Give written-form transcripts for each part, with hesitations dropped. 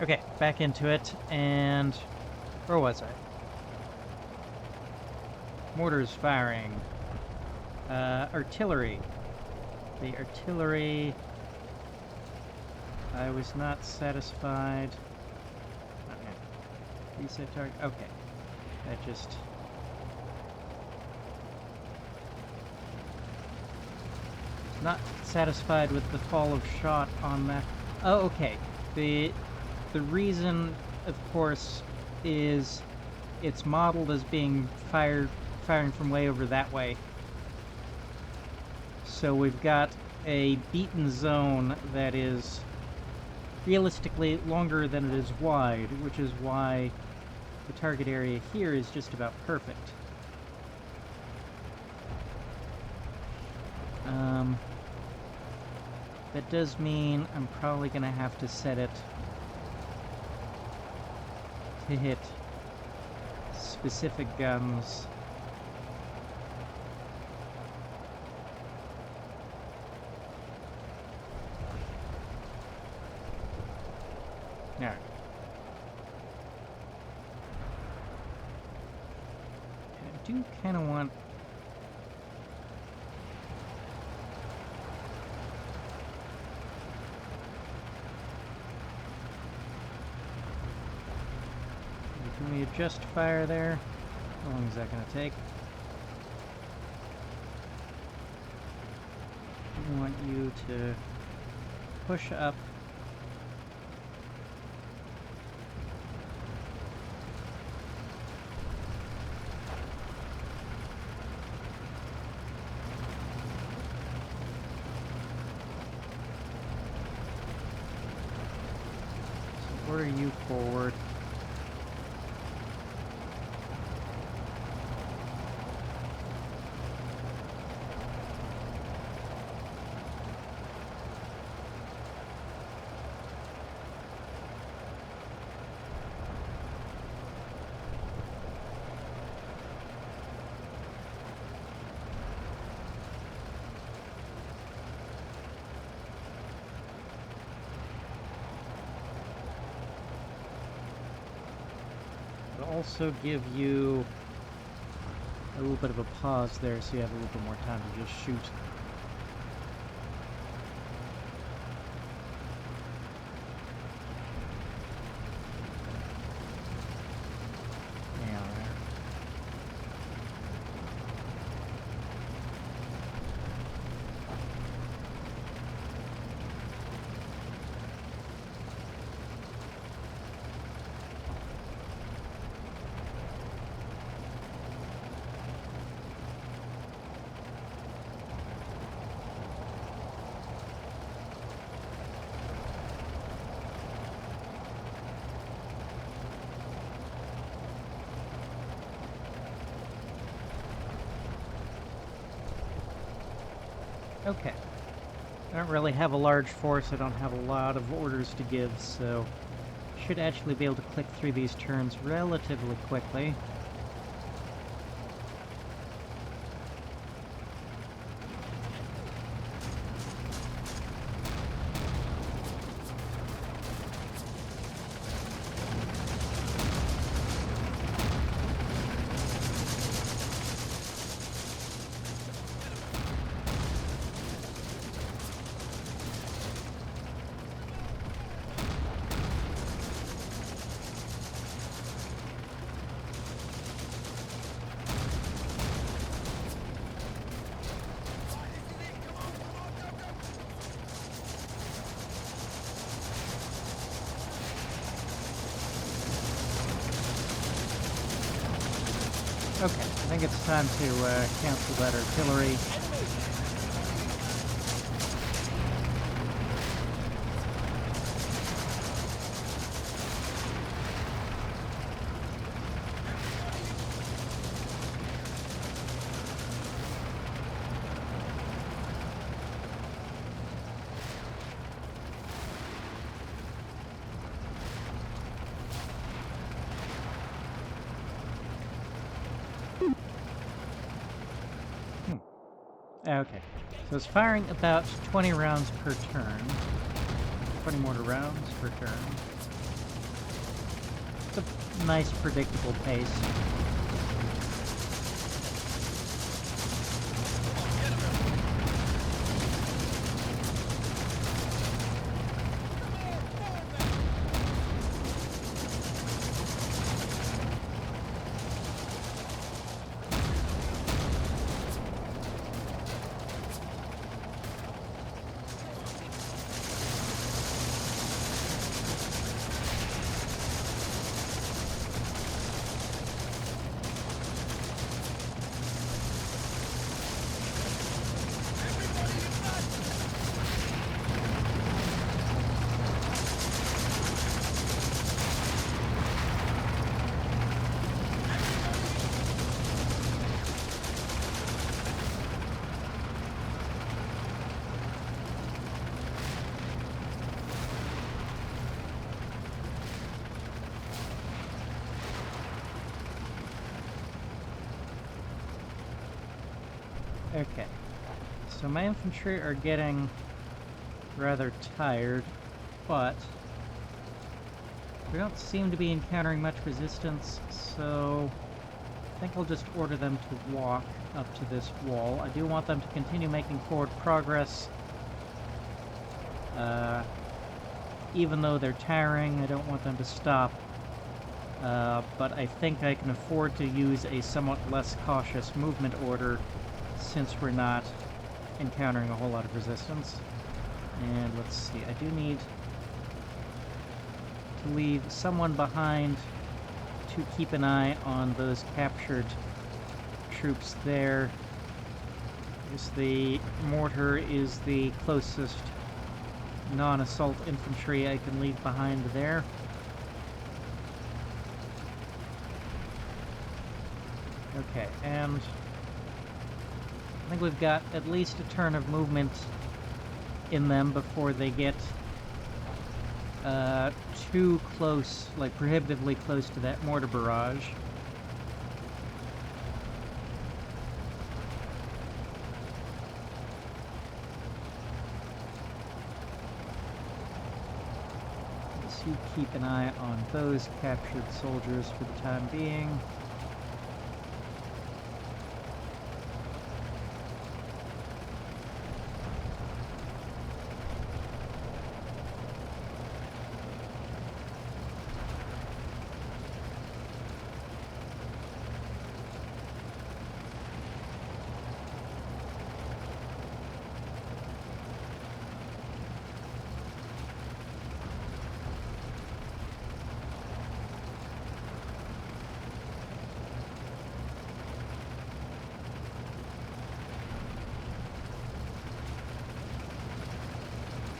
Okay, back into it, and where was I? Mortars firing. Artillery. The artillery... I was not satisfied. Okay. Reset target. Okay. That just... Not satisfied with the fall of shot on that. Oh, okay. The reason, of course, is it's modeled as being firing from way over that way. So we've got a beaten zone that is realistically longer than it is wide, which is why the target area here is just about perfect. That does mean I'm probably going to have to set it to hit specific guns. Alright. I do kind of want... Can we adjust fire there? How long is that going to take? I want you to push up. So order you forward. Also give you a little bit of a pause there so you have a little bit more time to just shoot. Yeah, there. Okay. I don't really have a large force, I don't have a lot of orders to give, so should actually be able to click through these turns relatively quickly. Okay, I think it's time to cancel that artillery. Okay, so it's firing about 20 rounds per turn. 20 mortar rounds per turn. It's a nice, predictable pace. Okay, so my infantry are getting rather tired, but we don't seem to be encountering much resistance, so I think I'll just order them to walk up to this wall. I do want them to continue making forward progress. Even though they're tiring, I don't want them to stop. But I think I can afford to use a somewhat less cautious movement order since we're not encountering a whole lot of resistance. And let's see, I do need to leave someone behind to keep an eye on those captured troops there. Because the mortar is the closest non-assault infantry I can leave behind there. Okay, and I think we've got at least a turn of movement in them before they get too close, like prohibitively close to that mortar barrage. So you keep an eye on those captured soldiers for the time being.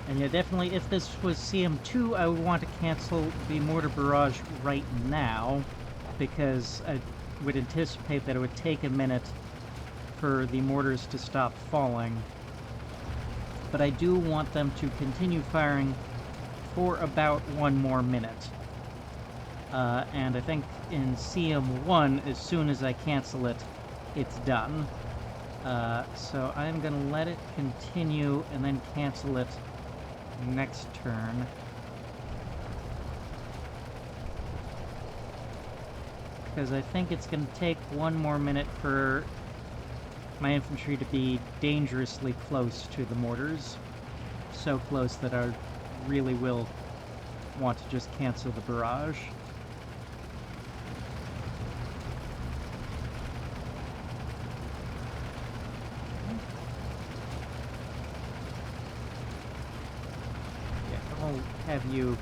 And yeah, definitely, if this was CM2, I would want to cancel the mortar barrage right now, because I would anticipate that it would take a minute for the mortars to stop falling. But I do want them to continue firing for about 1 more minute. And I think in CM1, as soon as I cancel it, it's done. So I'm going to let it continue and then cancel it next turn. Because I think it's going to take 1 more minute for my infantry to be dangerously close to the mortars. So close that I really will want to just cancel the barrage. I'll have you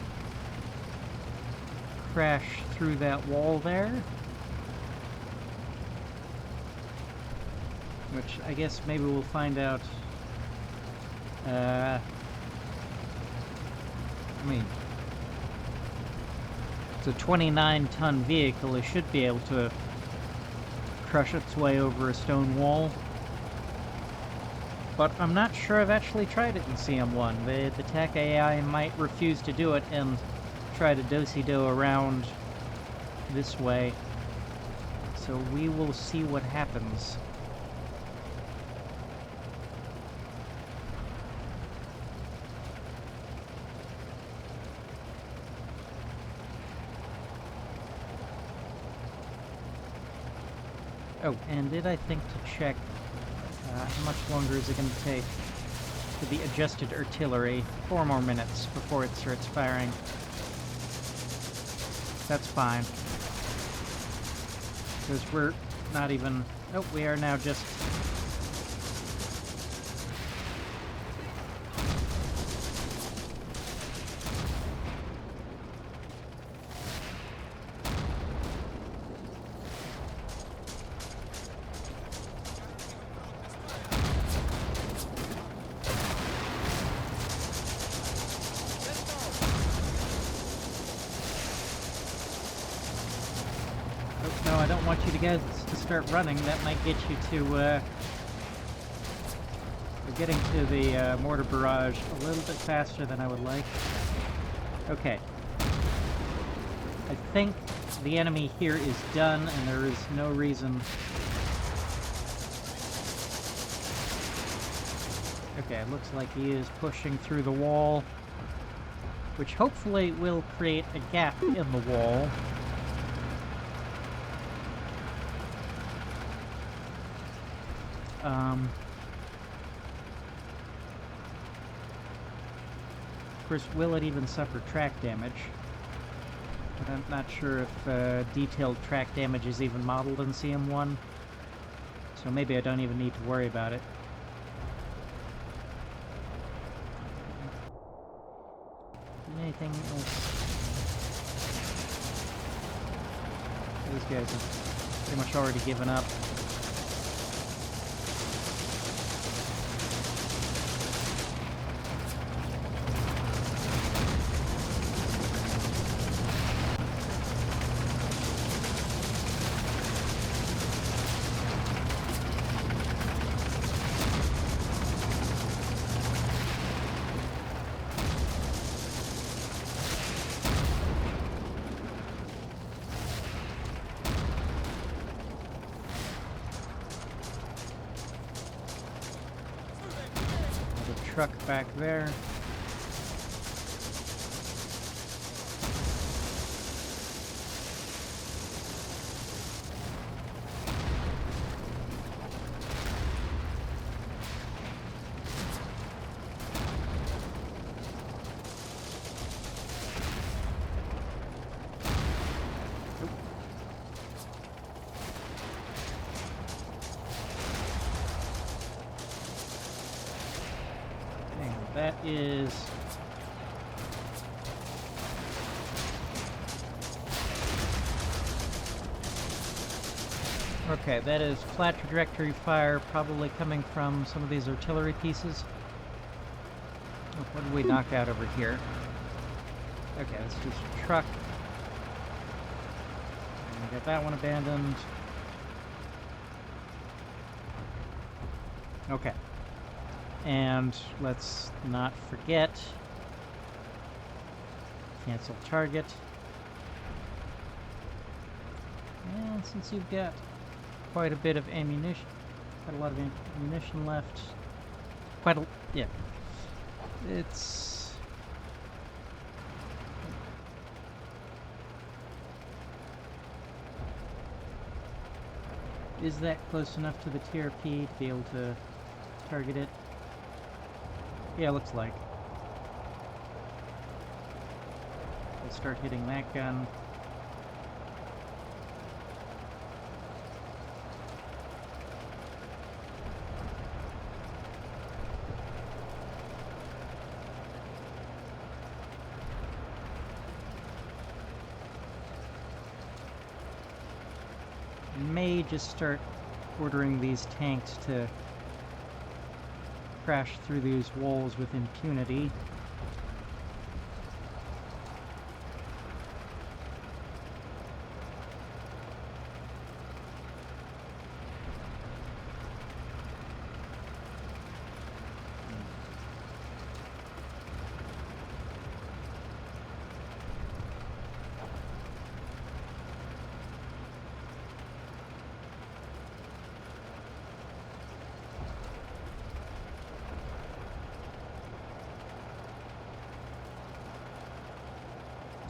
crash through that wall there. Which I guess maybe we'll find out. I mean, it's a 29-ton vehicle. It should be able to crush its way over a stone wall. But I'm not sure I've actually tried it in CM1. The tech AI might refuse to do it and try to do-si-do around this way. So we will see what happens. Oh, and did I think to check how much longer is it going to take for the adjusted artillery? 4 more minutes before it starts firing. That's fine. Because we're not even... Oh, we are now just... No, I don't want you to guys to start running. That might get you to, we're getting to the mortar barrage a little bit faster than I would like. Okay. I think the enemy here is done, and there is no reason... Okay, it looks like he is pushing through the wall, which hopefully will create a gap in the wall. Of course, will it even suffer track damage? But I'm not sure if detailed track damage is even modeled in CM1, so maybe I don't even need to worry about it. Anything else? These guys have pretty much already given up. Truck back there. That is... Okay, that is flat trajectory fire, probably coming from some of these artillery pieces. Oh, what did we knock out over here? Okay, let's just truck. And we got that one abandoned. Okay. And let's not forget, cancel target. And since you've got quite a bit of ammunition, quite a lot of ammunition left, yeah, it's... Is that close enough to the TRP to be able to target it? Yeah, looks like. We'll start hitting that gun. May just start ordering these tanks to crash through these walls with impunity.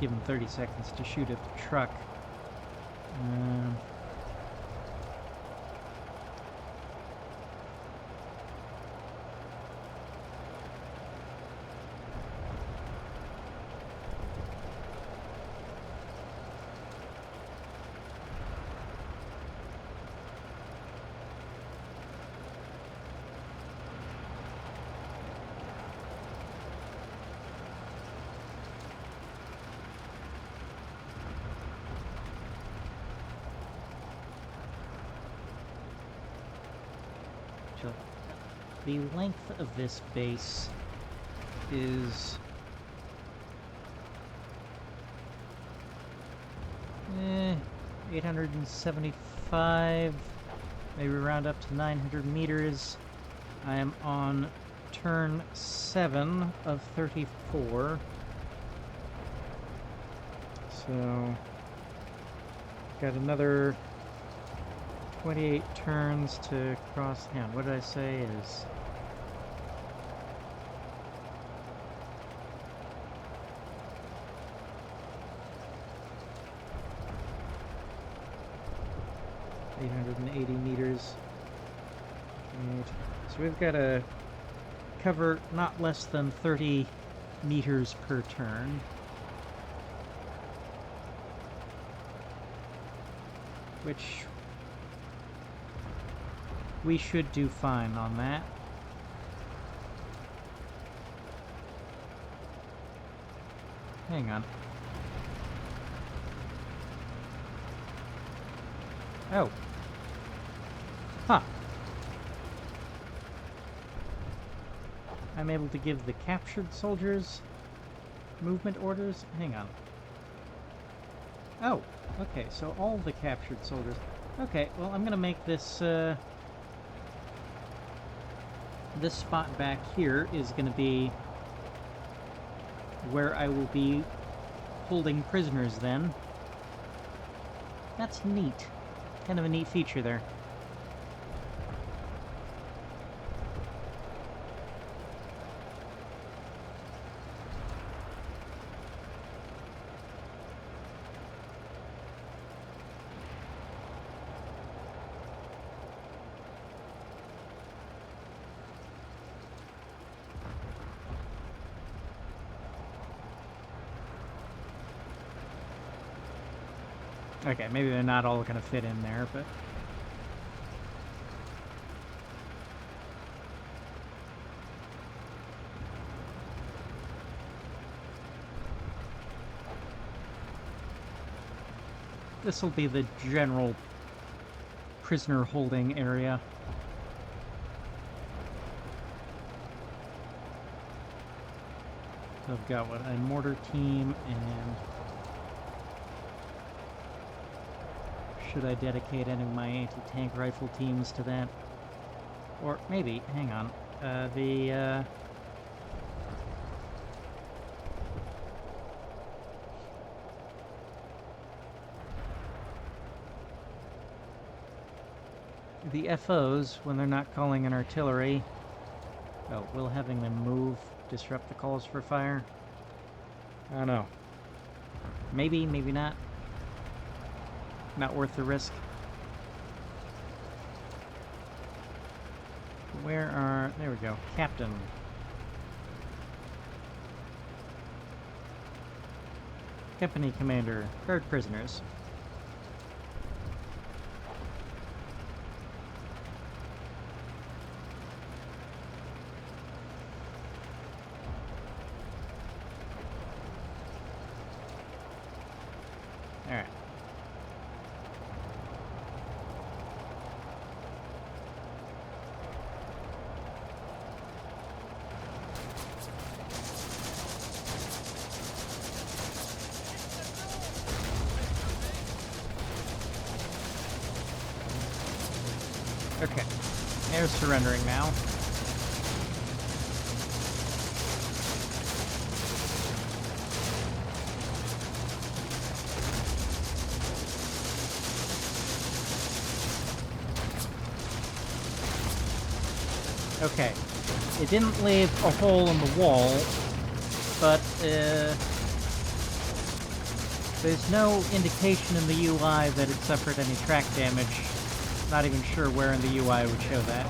Give him 30 seconds to shoot at the truck. the length of this base is... 875, maybe round up to 900 meters. I am on turn 7 of 34. So, got another 28 turns to cross. Hang on, what did I say is... meters. Right. So we've got to cover not less than 30 meters per turn. Which we should do fine on that. Hang on. Oh. Huh. I'm able to give the captured soldiers movement orders? Hang on. Oh, okay, so all the captured soldiers. Okay, well, I'm gonna make this, this spot back here is gonna be where I will be holding prisoners then. That's neat. Kind of a neat feature there. Okay, maybe they're not all going to fit in there, but... this will be the general prisoner holding area. So I've got, what, a mortar team, and... should I dedicate any of my anti-tank rifle teams to that? Or maybe, hang on, the FOs, when they're not calling in artillery... Oh, will having them move disrupt the calls for fire? I don't know. Maybe, maybe not. Not worth the risk. Where are... there we go. Captain. Company commander. Guard prisoners. Alright. Okay. They're surrendering now. Okay. It didn't leave a hole in the wall, but there's no indication in the UI that it suffered any track damage. Not even sure where in the UI would show that.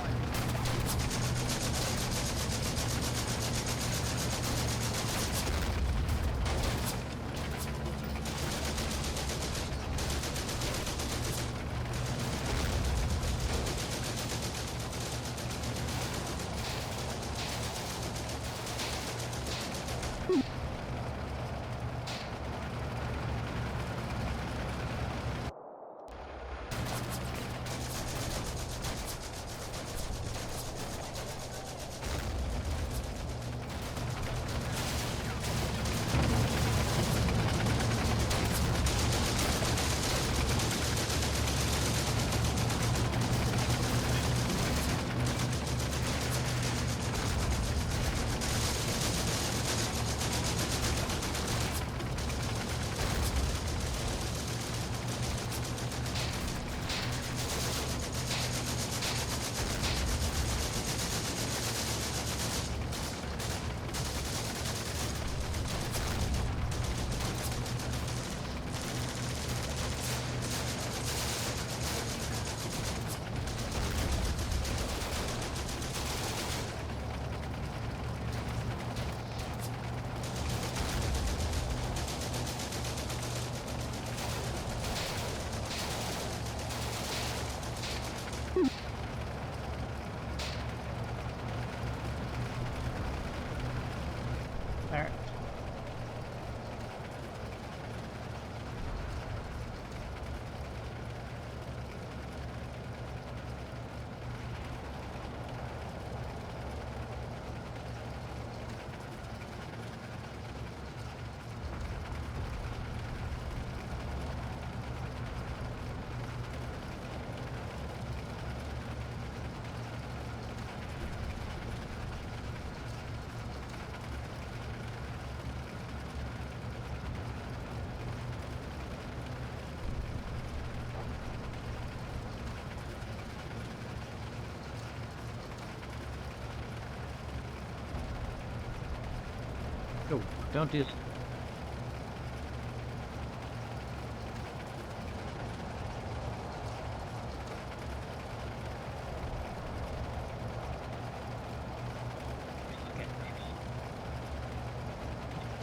Don't do... Okay.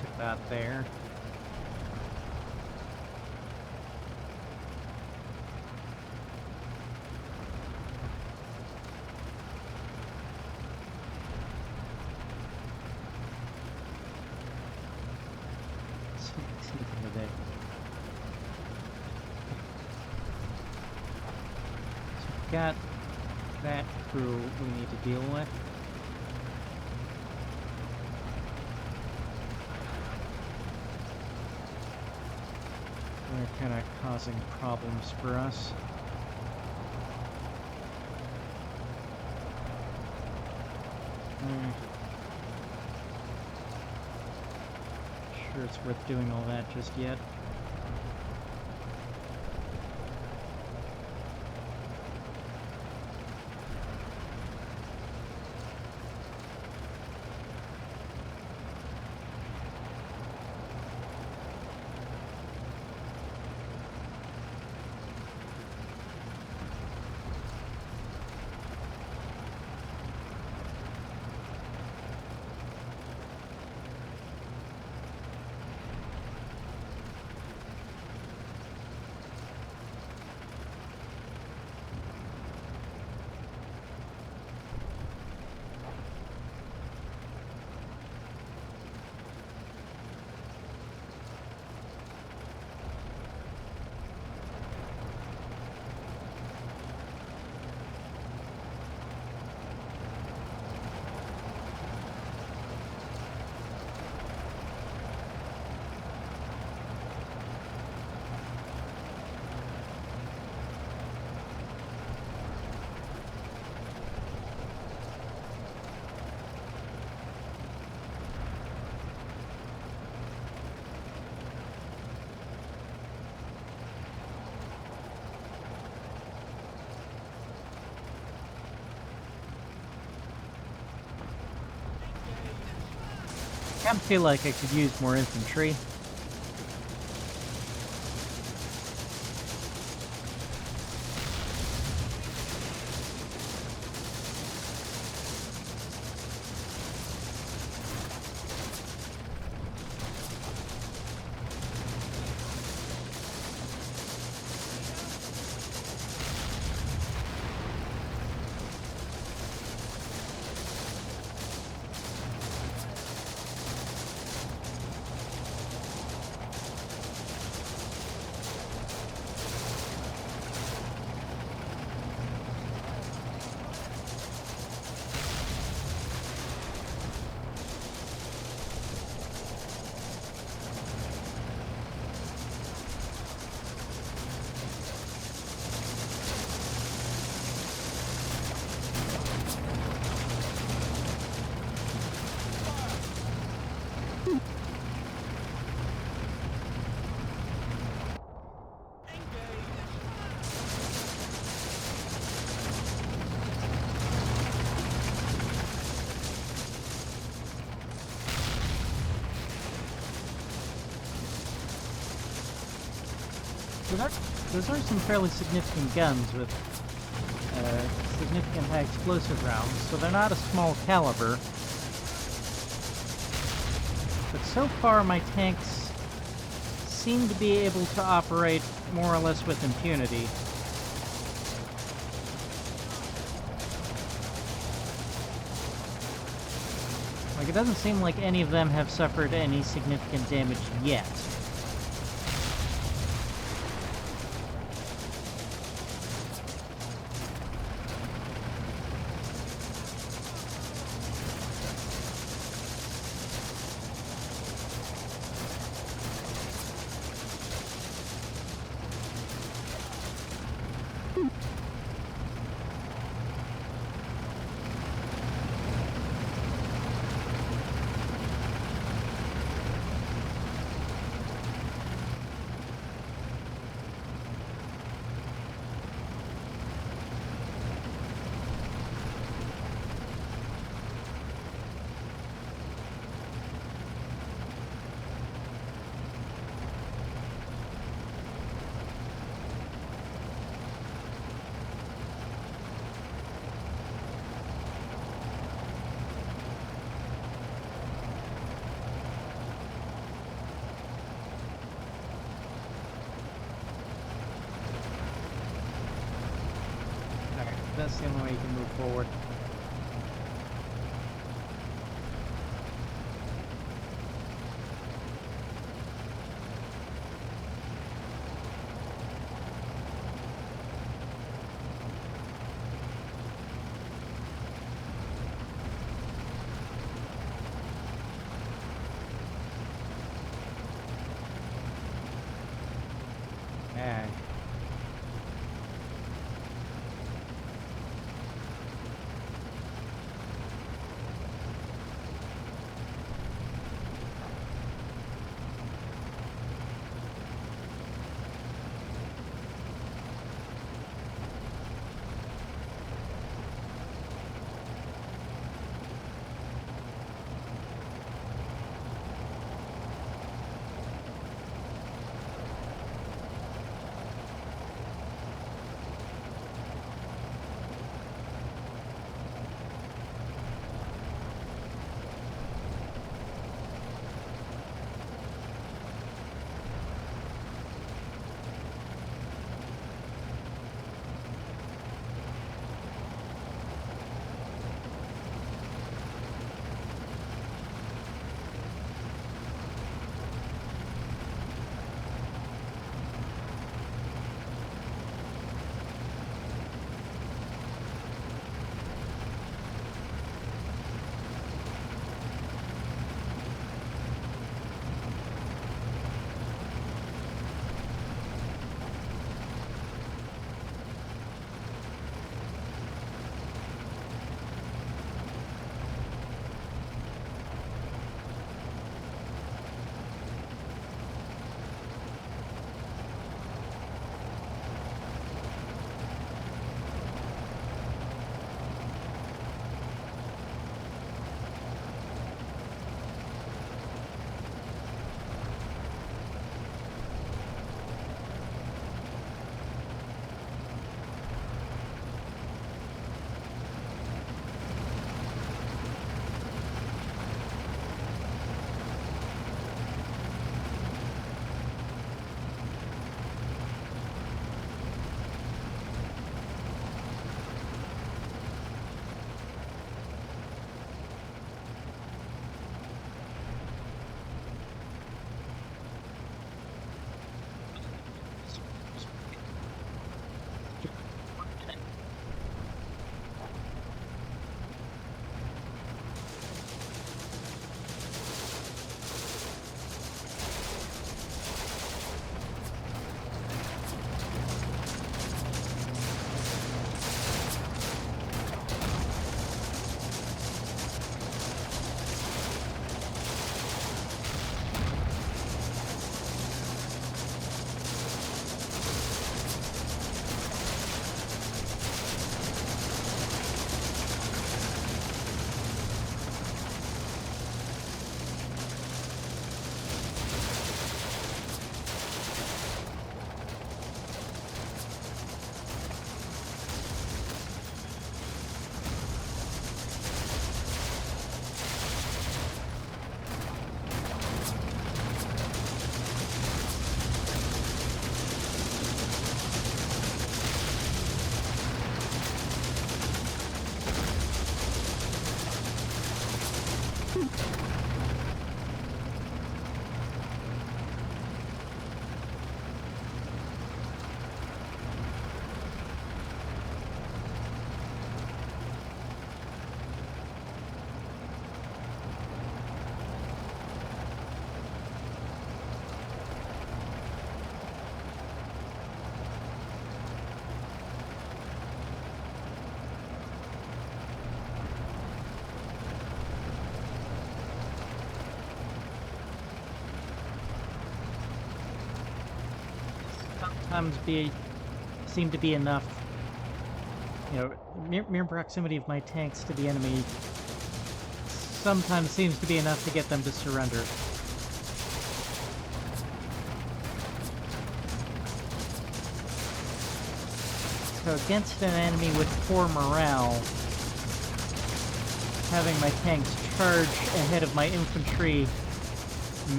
Took that there. Got that crew we need to deal with. They're kind of causing problems for us. Sure it's worth doing all that just yet. I kind of feel like I could use more infantry. Those are some fairly significant guns with significant high explosive rounds, so they're not a small caliber. But so far my tanks seem to be able to operate more or less with impunity. Like, it doesn't seem like any of them have suffered any significant damage yet. that's the only way you can move forward. Okay. Sometimes seem to be enough. You know, mere proximity of my tanks to the enemy sometimes seems to be enough to get them to surrender. So against an enemy with poor morale, having my tanks charge ahead of my infantry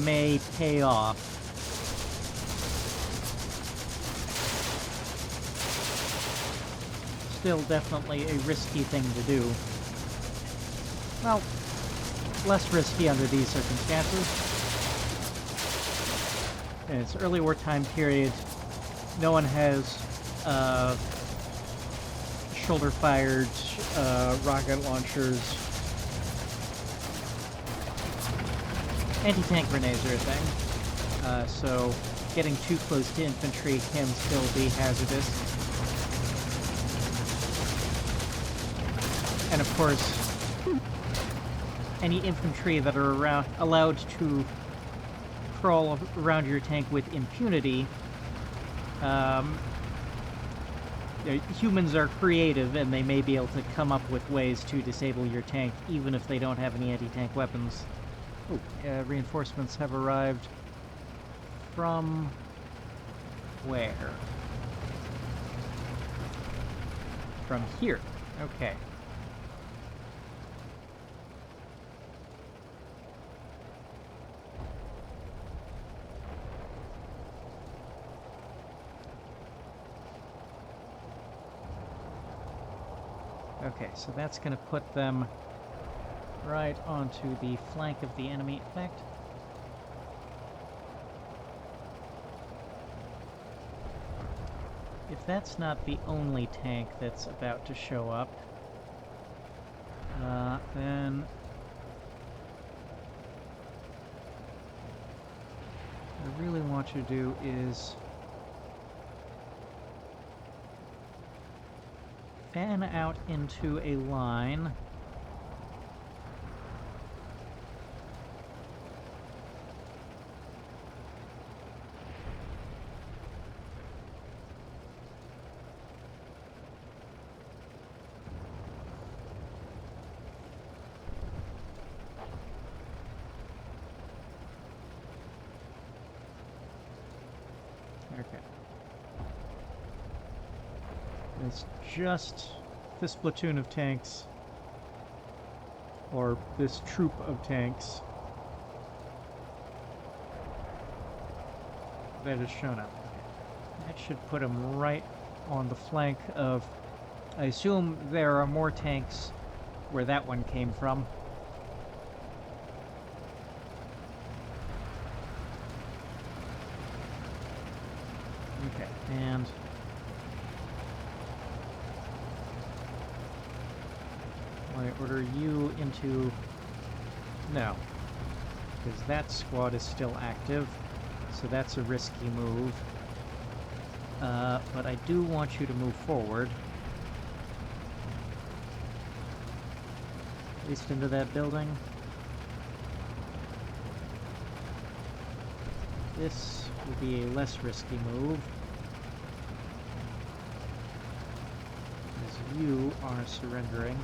may pay off. still definitely a risky thing to do. Well, less risky under these circumstances. In its early wartime period, no one has shoulder-fired rocket launchers. Anti-tank grenades are a thing, so getting too close to infantry can still be hazardous. And of course, any infantry that are allowed to crawl around your tank with impunity, humans are creative and they may be able to come up with ways to disable your tank even if they don't have any anti-tank weapons. Oh, reinforcements have arrived from where? From here. Okay. Okay, so that's going to put them right onto the flank of the enemy. In fact, if that's not the only tank that's about to show up, then what I really want you to do is fan out into a line. Okay. It's just this platoon of tanks, or this troop of tanks, that has shown up. That should put them right on the flank of... I assume there are more tanks where that one came from. Okay, and... I order you into... No. Because that squad is still active, so that's a risky move. But I do want you to move forward. At least into that building. This will be a less risky move, as you are surrendering.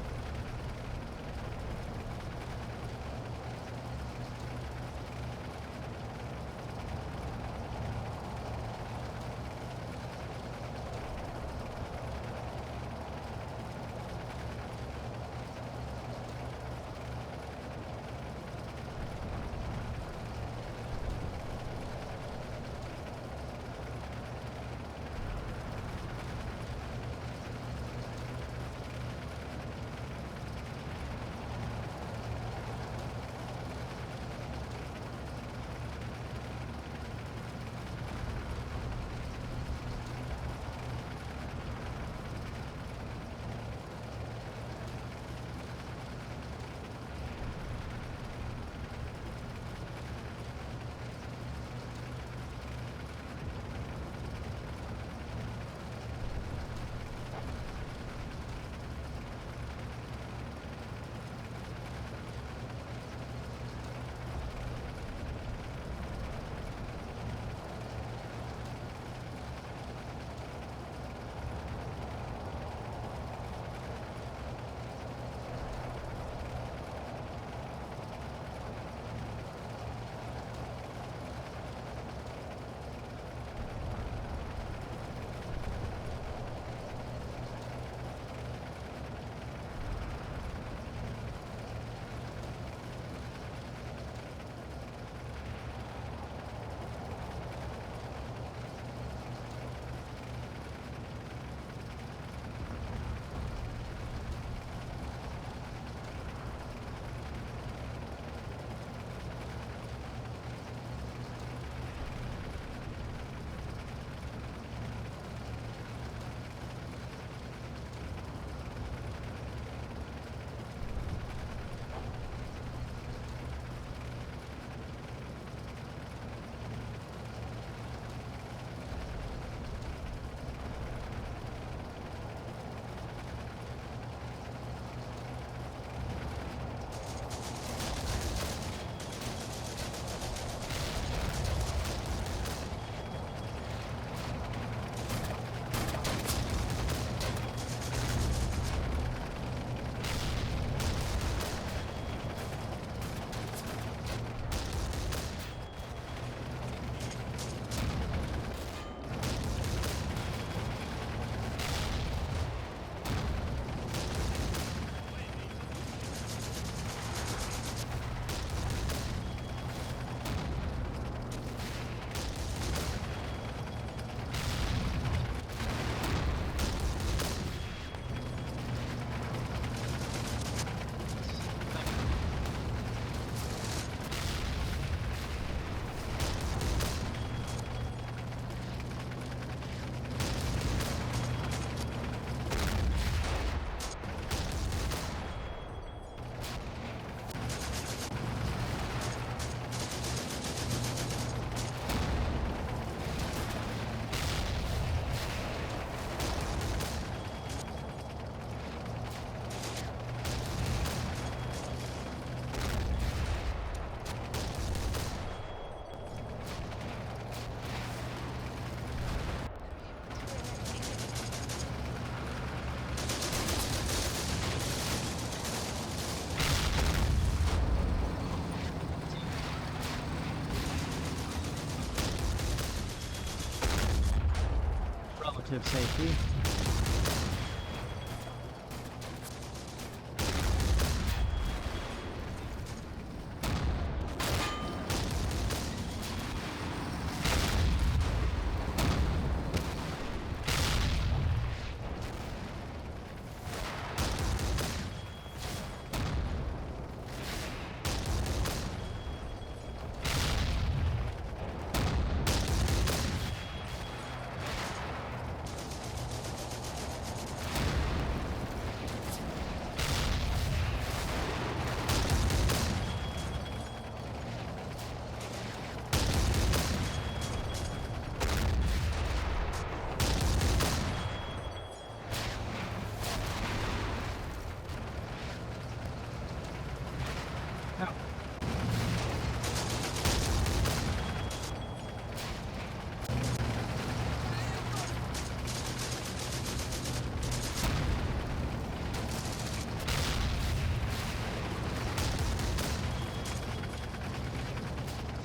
relative safety.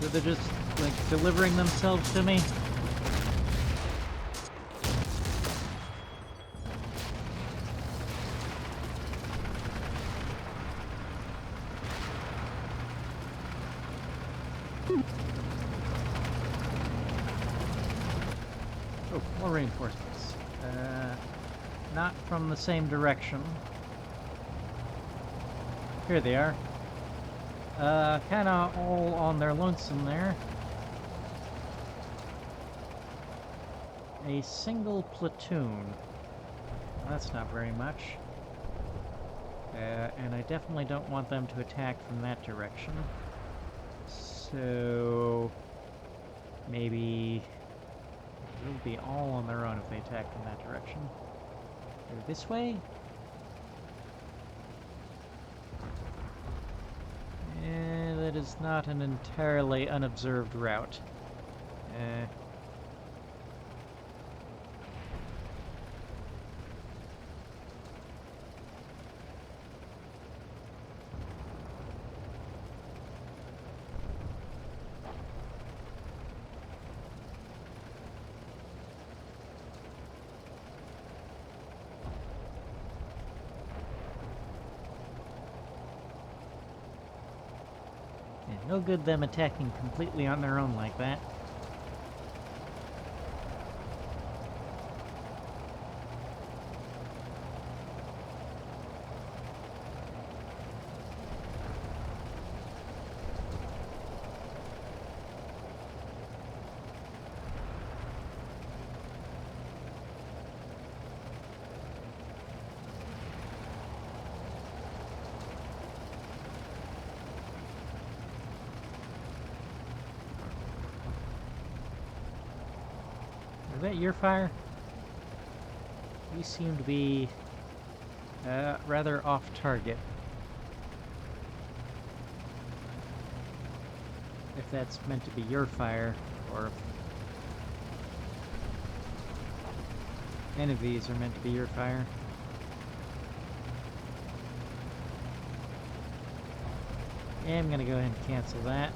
So they're just, like, delivering themselves to me? Oh, more reinforcements. Not from the same direction. Here they are. Kinda all on their lonesome there. A single platoon. That's not very much. And I definitely don't want them to attack from that direction. So maybe they'll be all on their own if they attack from that direction. Go this way? That is not an entirely unobserved route. No good them attacking completely on their own like that. Is that your fire? You seem to be rather off target. If that's meant to be your fire, or if any of these are meant to be your fire. Yeah, I'm gonna go ahead and cancel that.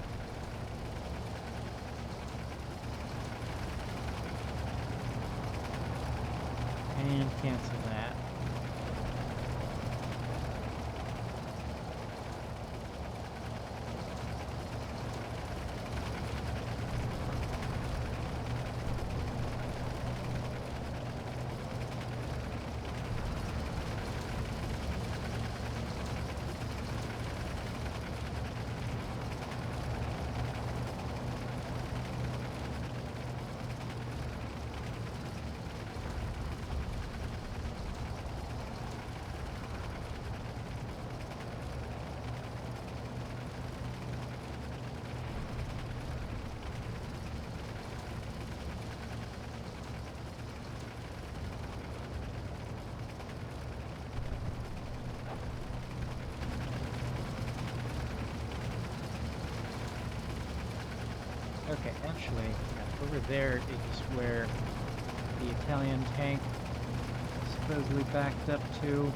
And cancel that. Okay, actually, over there is where the Italian tank supposedly backed up to.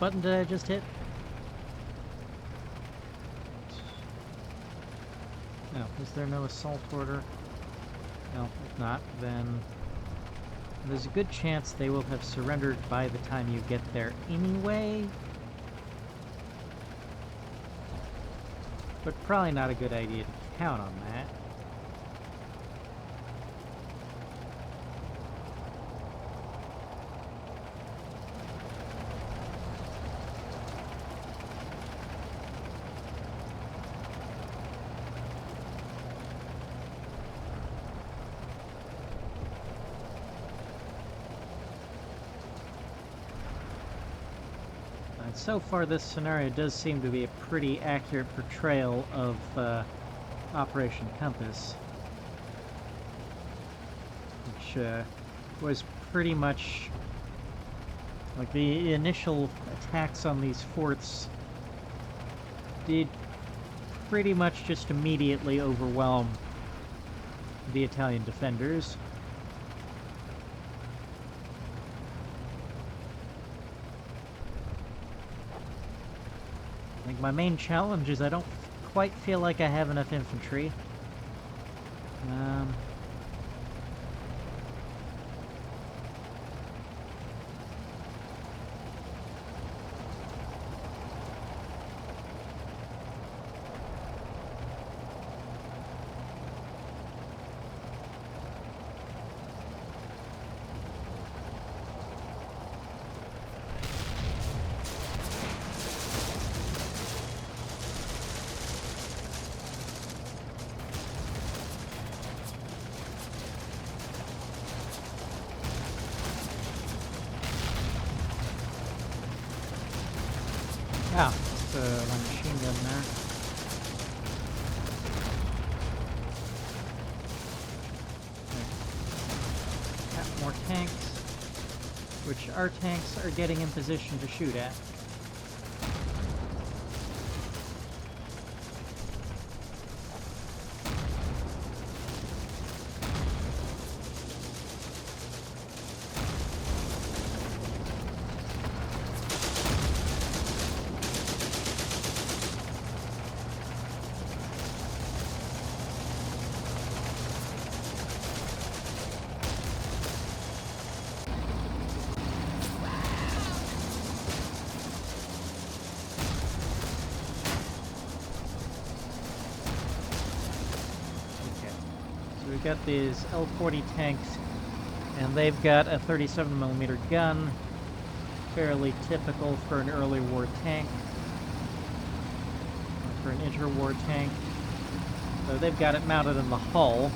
button did I just hit? No, is there no assault order? No, if not, then there's a good chance they will have surrendered by the time you get there anyway. But probably not a good idea to count on that. So far, this scenario does seem to be a pretty accurate portrayal of Operation Compass, which was pretty much like the initial attacks on these forts did pretty much just immediately overwhelm the Italian defenders. I think my main challenge is I don't quite feel like I have enough infantry. Ah, it's my machine gun there. Got more tanks, which our tanks are getting in position to shoot at. We've got these L-40 tanks, and they've got a 37mm gun, fairly typical for an early war tank, or for an interwar tank. So they've got it mounted in the hull.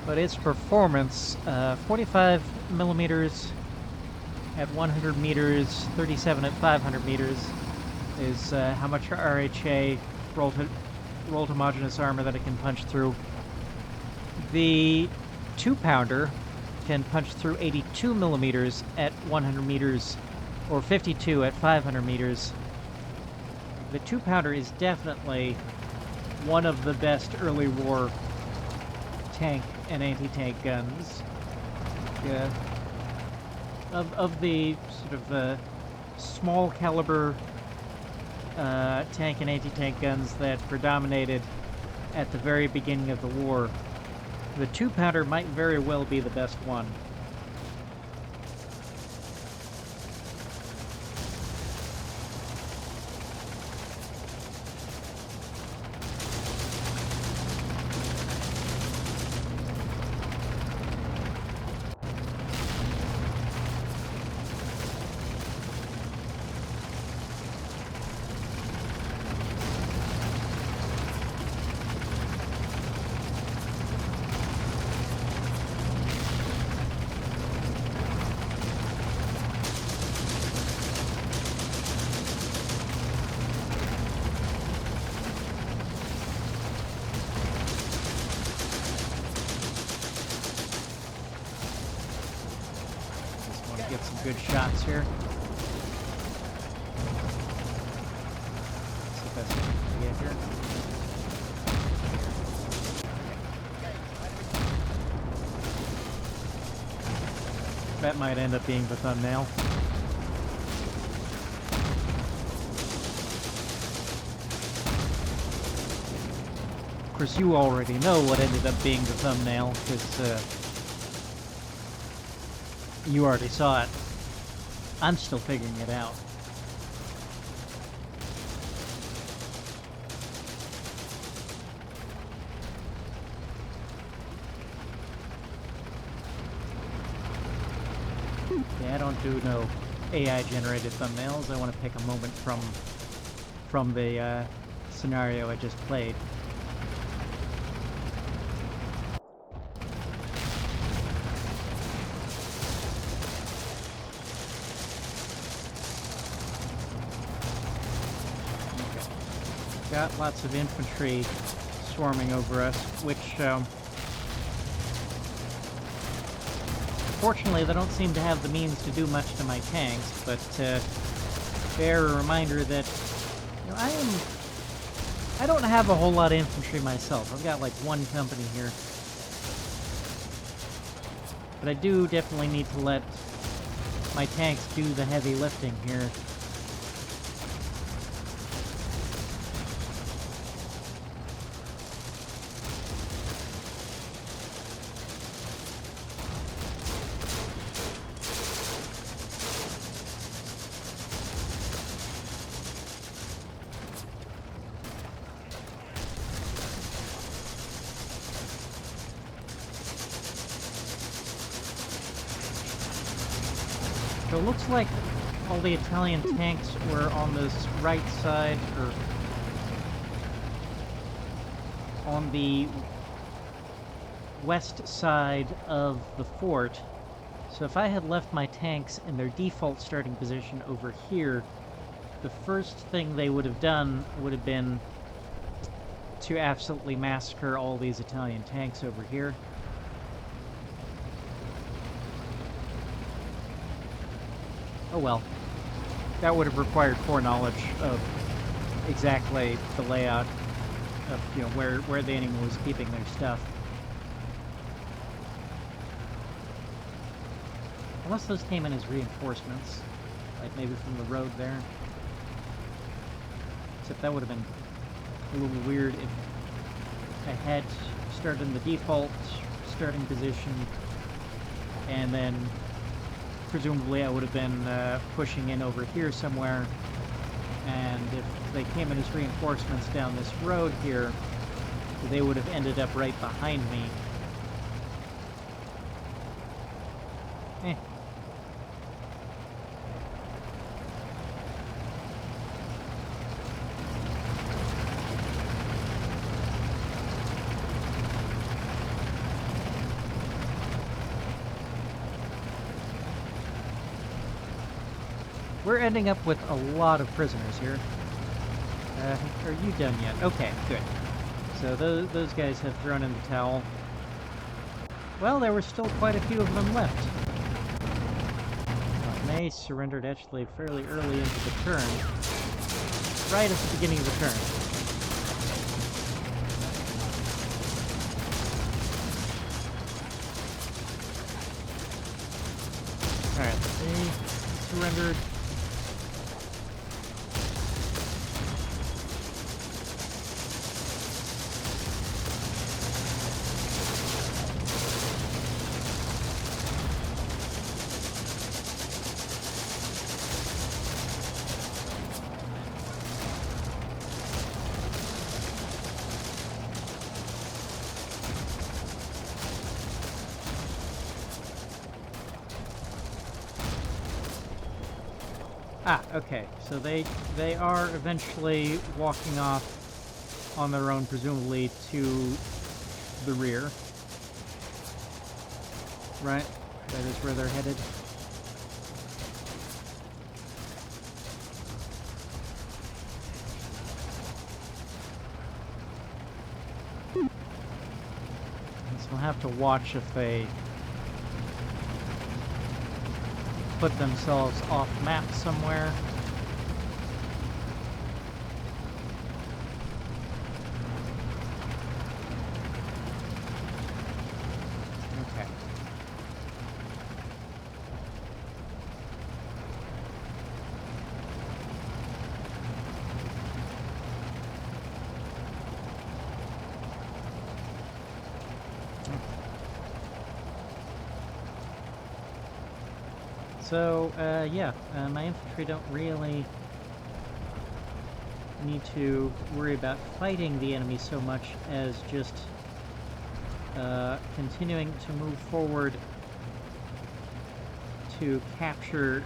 But its performance, 45mm at 100 meters, 37 at 500 meters, is how much RHA rolled homogeneous armor that it can punch through. The 2-pounder can punch through 82mm at 100 meters, or 52 at 500 meters. The 2-pounder is definitely one of the best early war tank and anti-tank guns. Of the sort of small caliber tank and anti-tank guns that predominated at the very beginning of the war, the 2-pounder might very well be the best one. Get some good shots here. That's the best thing to get here. That might end up being the thumbnail. Of course, you already know what ended up being the thumbnail, because you already saw it. I'm still figuring it out. Yeah, I don't do no AI-generated thumbnails. I want to pick a moment from the scenario I just played. Got lots of infantry swarming over us, which, fortunately, they don't seem to have the means to do much to my tanks, but they're a reminder that, you know, I don't have a whole lot of infantry myself. I've got like one company here. But I do definitely need to let my tanks do the heavy lifting here. So it looks like all the Italian tanks were on this right side, or on the west side of the fort. So if I had left my tanks in their default starting position over here, the first thing they would have done would have been to absolutely massacre all these Italian tanks over here. Oh well. That would have required foreknowledge of exactly the layout of, you know, where the enemy was keeping their stuff. Unless those came in as reinforcements, like maybe from the road there. Except that would have been a little weird if I had started in the default starting position, and then presumably I would have been pushing in over here somewhere, and if they came in as reinforcements down this road here, they would have ended up right behind me. Eh. We're ending up with a lot of prisoners here. Are you done yet? Okay, good. So those guys have thrown in the towel. Well, there were still quite a few of them left. They surrendered actually fairly early into the turn. Right at the beginning of the turn. Alright, they surrendered. Ah, okay. So they are eventually walking off on their own, presumably to the rear. Right? That is where they're headed. So we'll have to watch if they put themselves off map somewhere. Okay. So, yeah, my infantry don't really need to worry about fighting the enemy so much as just continuing to move forward to capture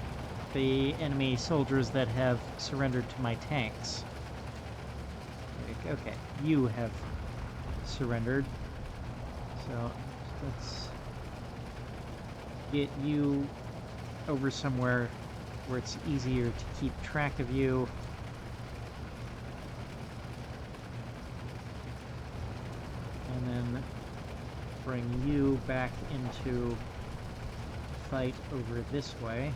the enemy soldiers that have surrendered to my tanks. Okay, you have surrendered. So let's get you over somewhere where it's easier to keep track of you. And then bring you back into fight over this way.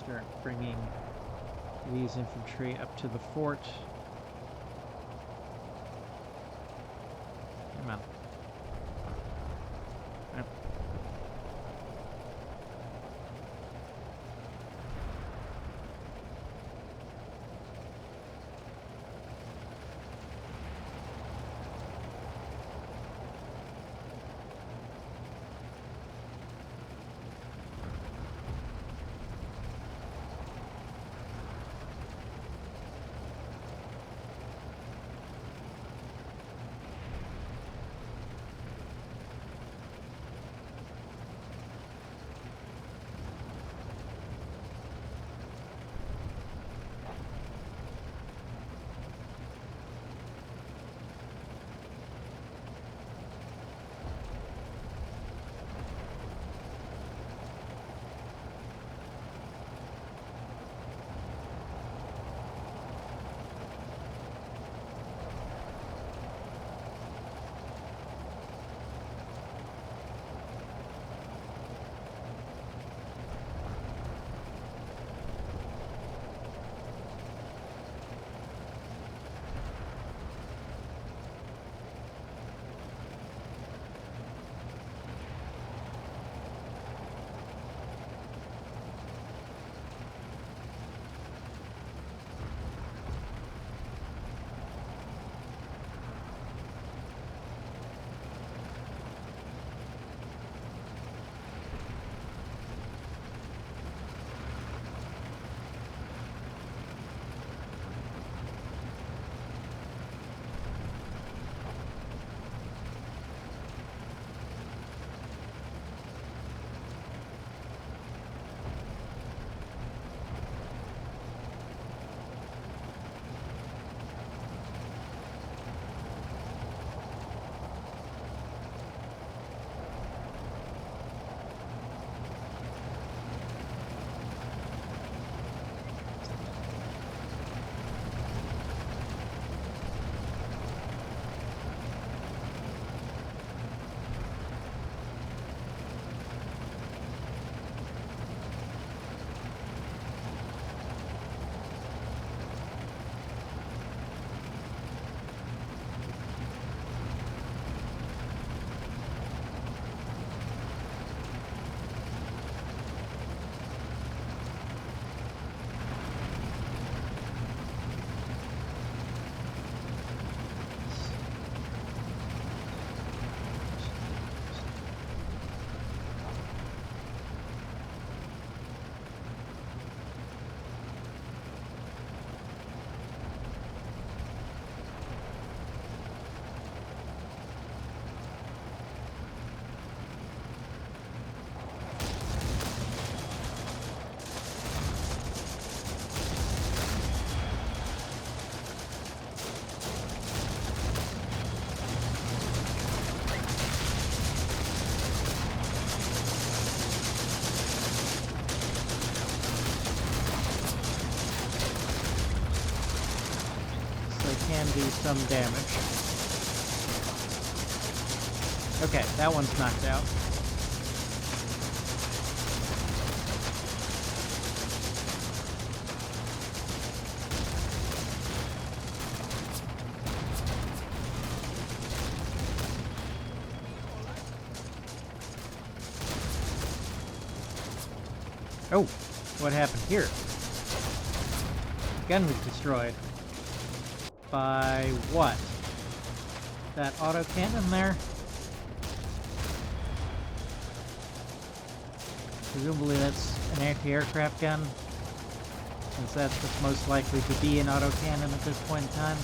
Start bringing these infantry up to the fort. Come on. Yep. Can do some damage. Okay, that one's knocked out. Oh, what happened here? Gun was destroyed. By what? That autocannon there? Presumably that's an anti-aircraft gun, since that's what's most likely to be an autocannon at this point in time.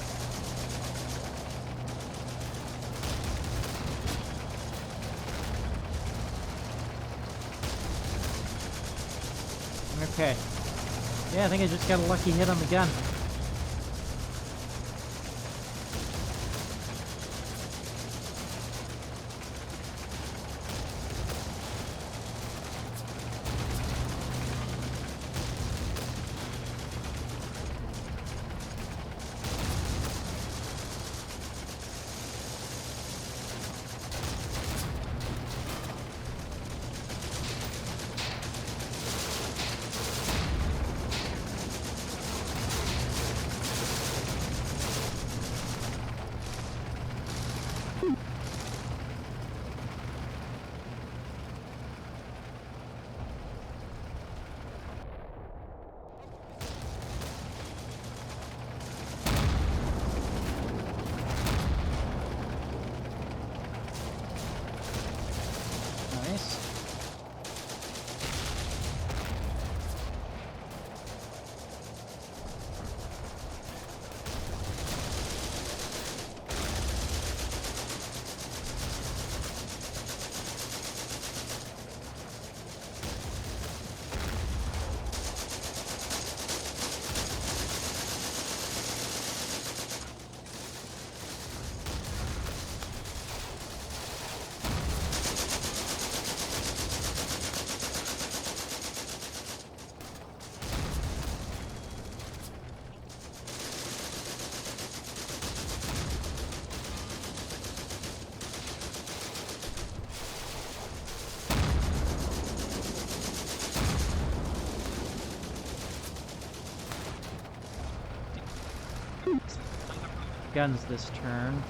Okay. Yeah, I think I just got a lucky hit on the gun. Nice. Guns this turn.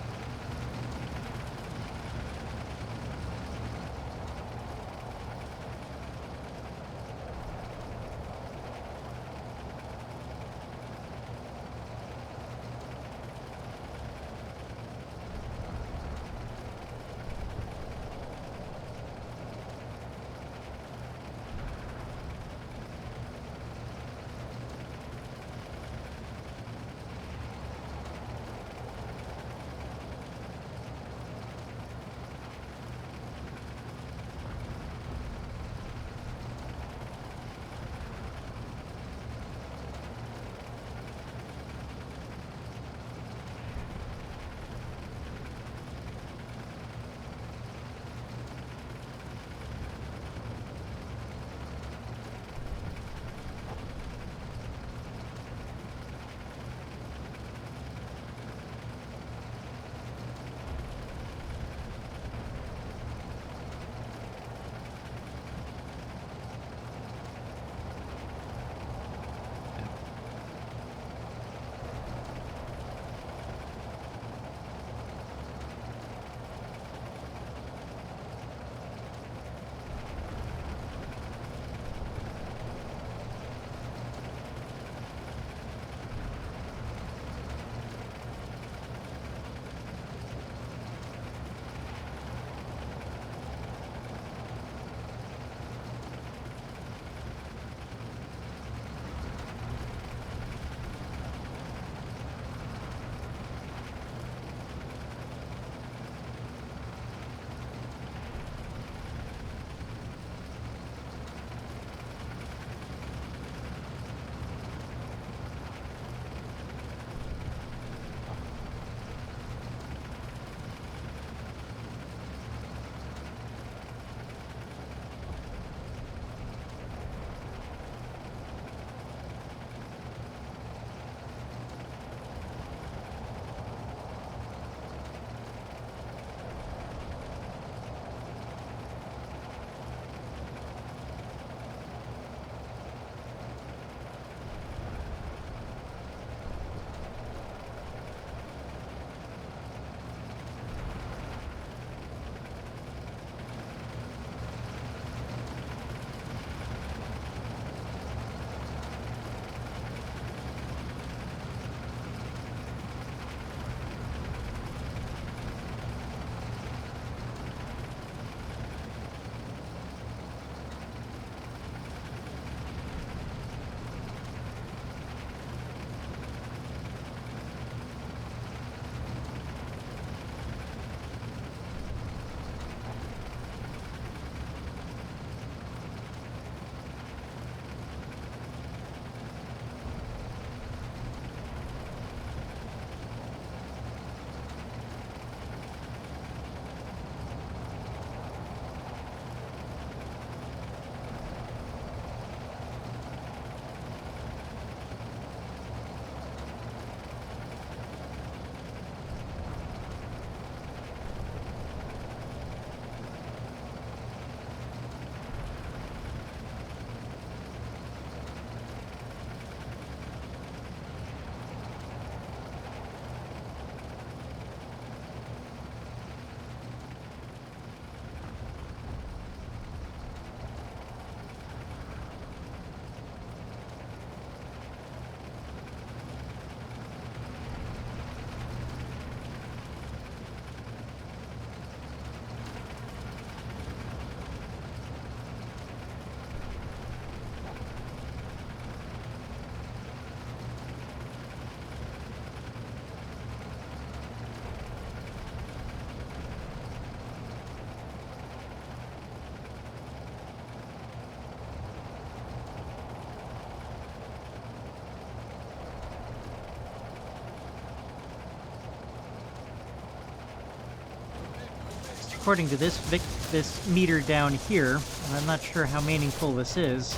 according to this meter down here, and I'm not sure how meaningful this is,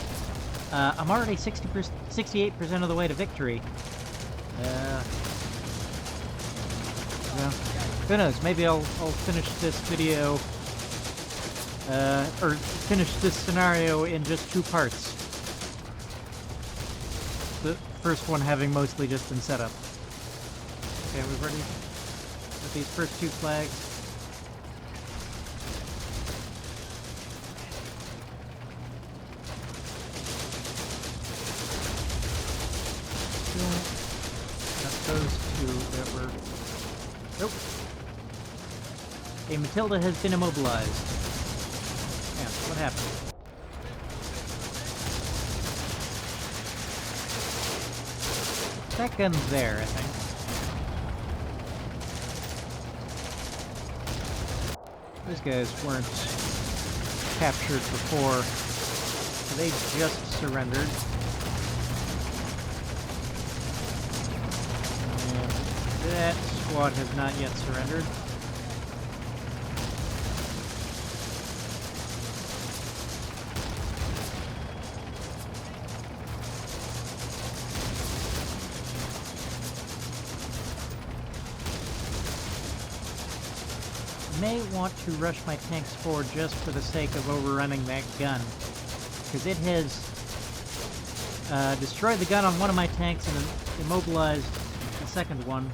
I'm already 68% of the way to victory. Well, who knows? Maybe I'll finish this video, or finish this scenario in just 2 parts. The first one having mostly just been set up. Okay, we're ready with these first 2 flags. Those 2 that were... Nope. A Matilda has been immobilized. Yeah, what happened? That gun's there, I think. Those guys weren't captured before. They just surrendered. That squad has not yet surrendered. May want to rush my tanks forward just for the sake of overrunning that gun, because it has destroyed the gun on one of my tanks and immobilized the second one.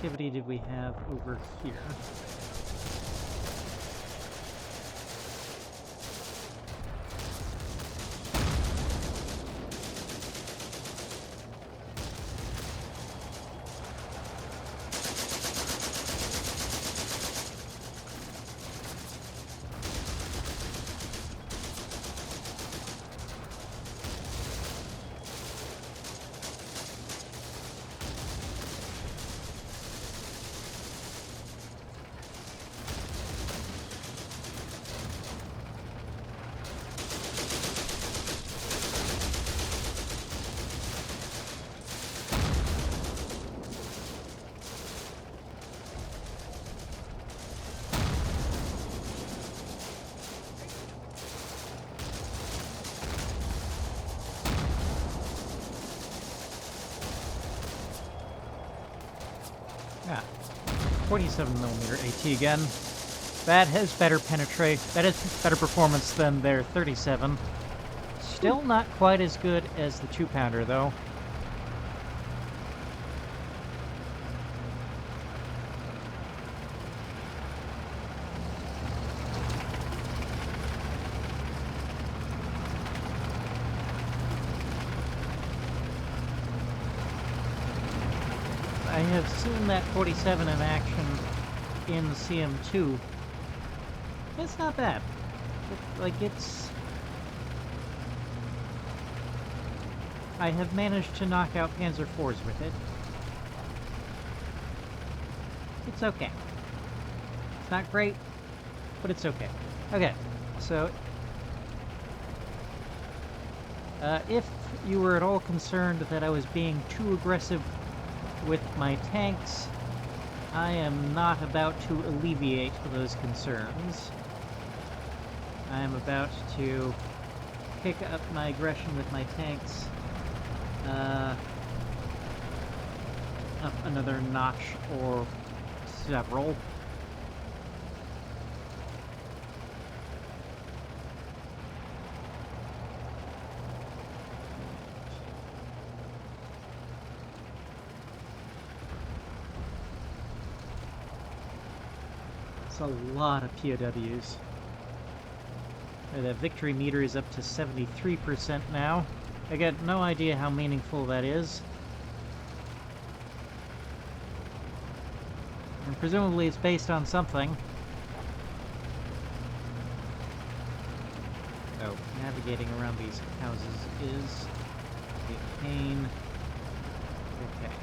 Activity did we have over here? Ah, 47mm AT gun. That has better performance than their 37. Still not quite as good as the 2-pounder, though. I have seen that 47 in action in CM2. It's not bad. I have managed to knock out Panzer IVs with it. It's okay. It's not great, but it's okay. Okay, so... if you were at all concerned that I was being too aggressive with my tanks, I am not about to alleviate those concerns. I am about to pick up my aggression with my tanks up another notch or several. A lot of POWs. The victory meter is up to 73% now. I got no idea how meaningful that is. And presumably it's based on something. navigating around these houses is a pain. Okay.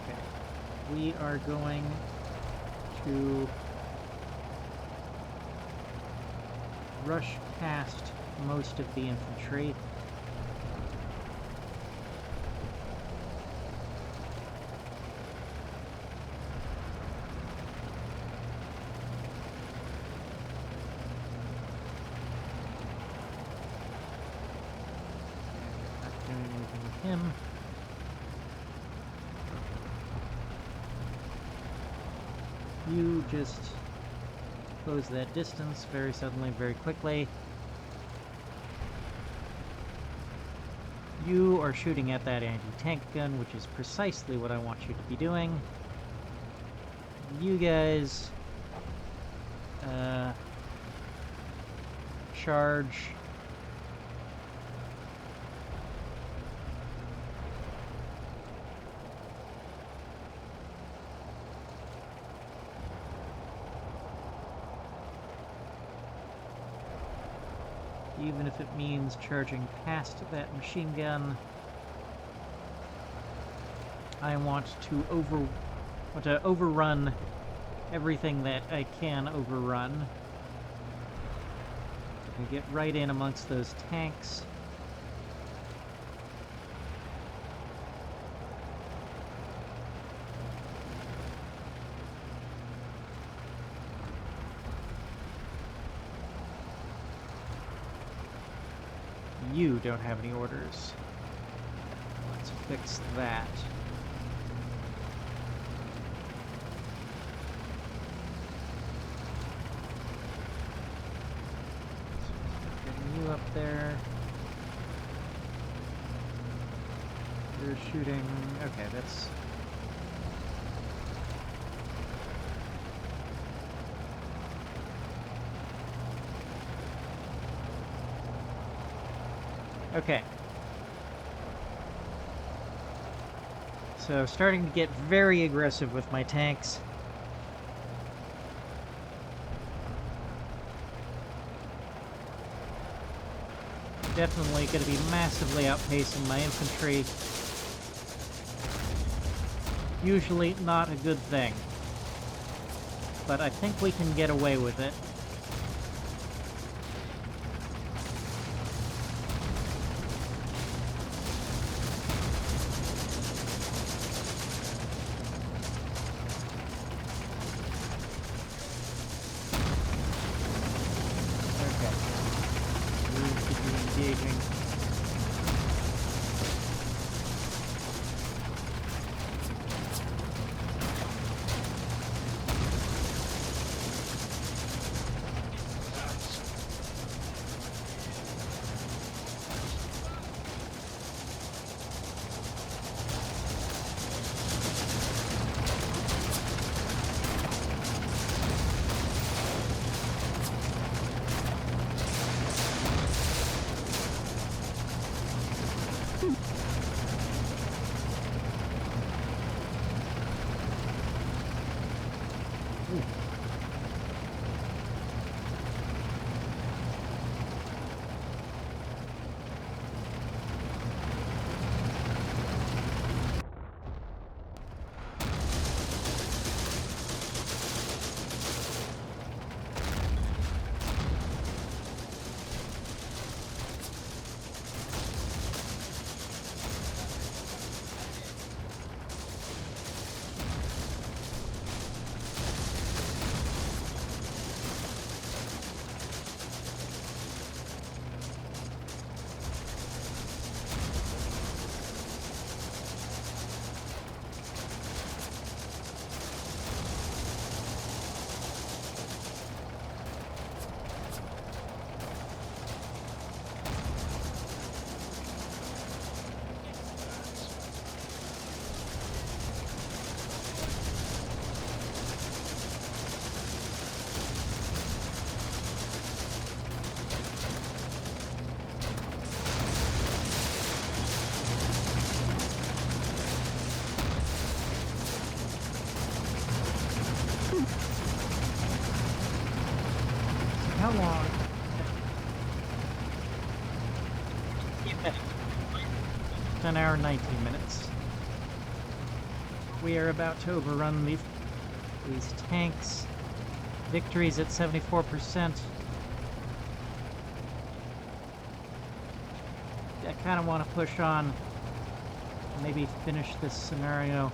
Okay. We are going to rush past most of the infantry. Not doing anything with him. You just close that distance very suddenly, very quickly. You are shooting at that anti-tank gun, which is precisely what I want you to be doing. You guys charge. Even if it means charging past that machine gun. I want to overrun everything that I can overrun. I get right in amongst those tanks. You don't have any orders. Let's fix that. Getting you up there. You're shooting. Okay, that's. Okay. So, starting to get very aggressive with my tanks. Definitely going to be massively outpacing my infantry. Usually not a good thing. But I think we can get away with it. how long? 10 hour, 19 minutes. We are about to overrun these tanks. Victory's at 74%. I kind of want to push on, maybe finish this scenario.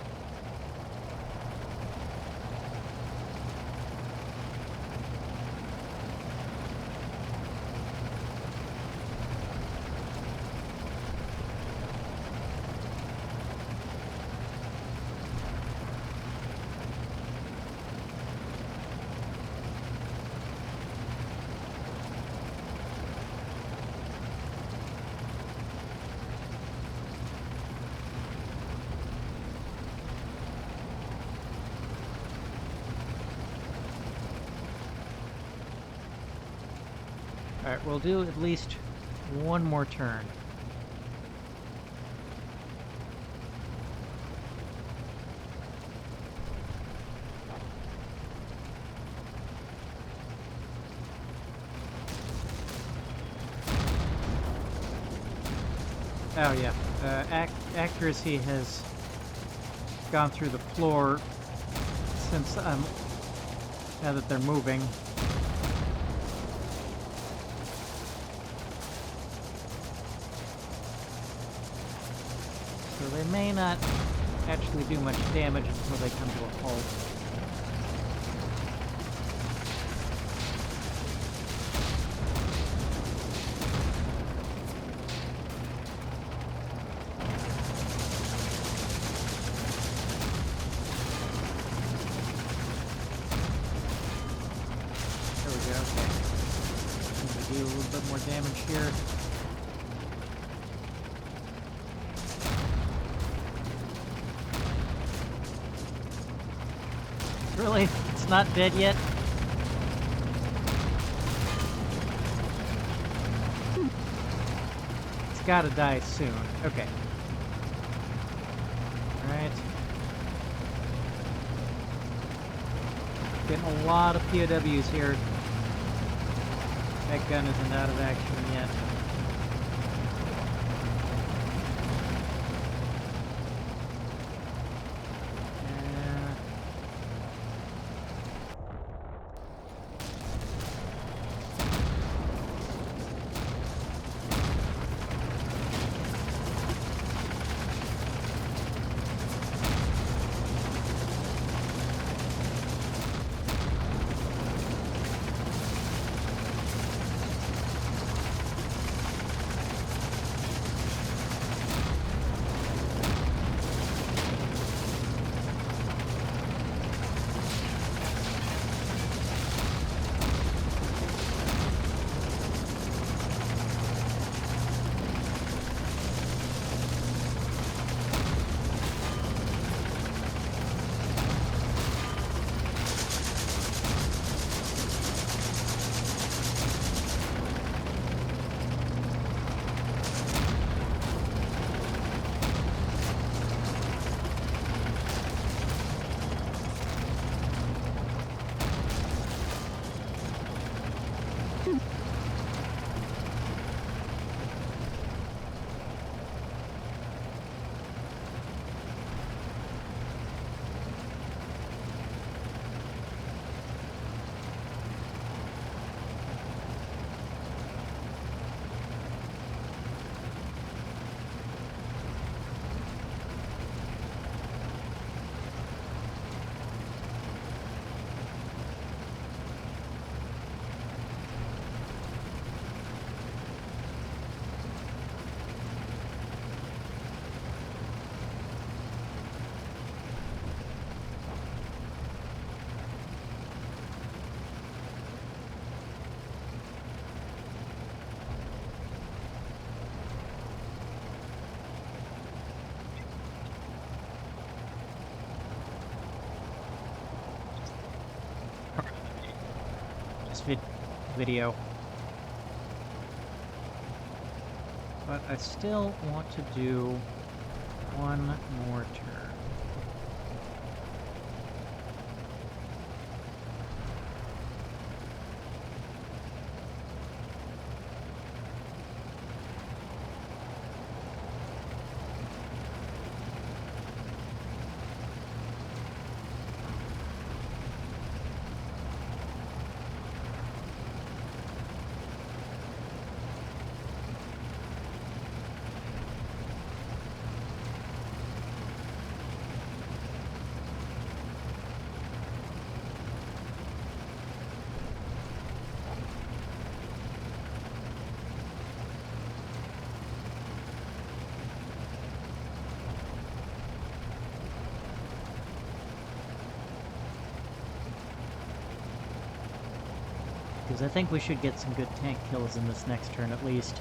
Alright, we'll do at least one more turn. Oh yeah, accuracy has gone through the floor since now that they're moving. So they may not actually do much damage until they come to a halt. There we go, okay. Need to do a little bit more damage here. Really? It's not dead yet? It's gotta die soon. Okay. Alright. Getting a lot of POWs here. That gun isn't out of action yet. Video. But I still want to do one more turn. Because I think we should get some good tank kills in this next turn at least.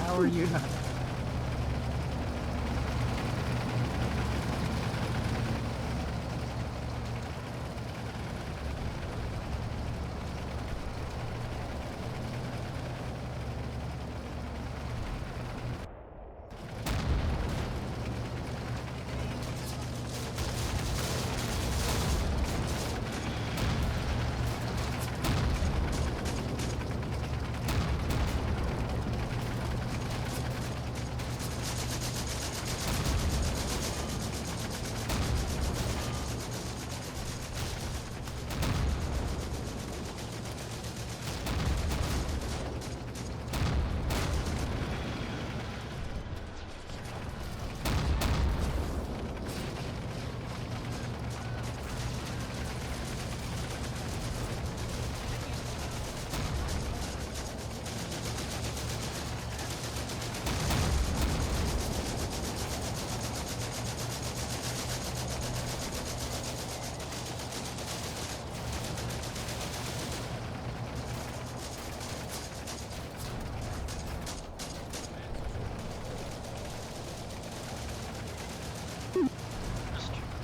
How are you not?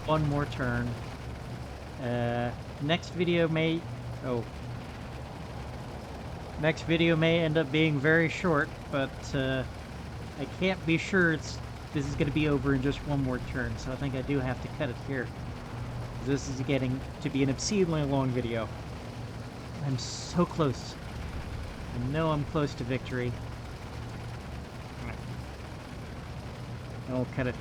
One more turn. Next video may... Oh. Next video may end up being very short, but I can't be sure this is going to be over in just one more turn, so I think I do have to cut it here. This is getting to be an obscenely long video. I'm so close. I know I'm close to victory. I'll cut it here.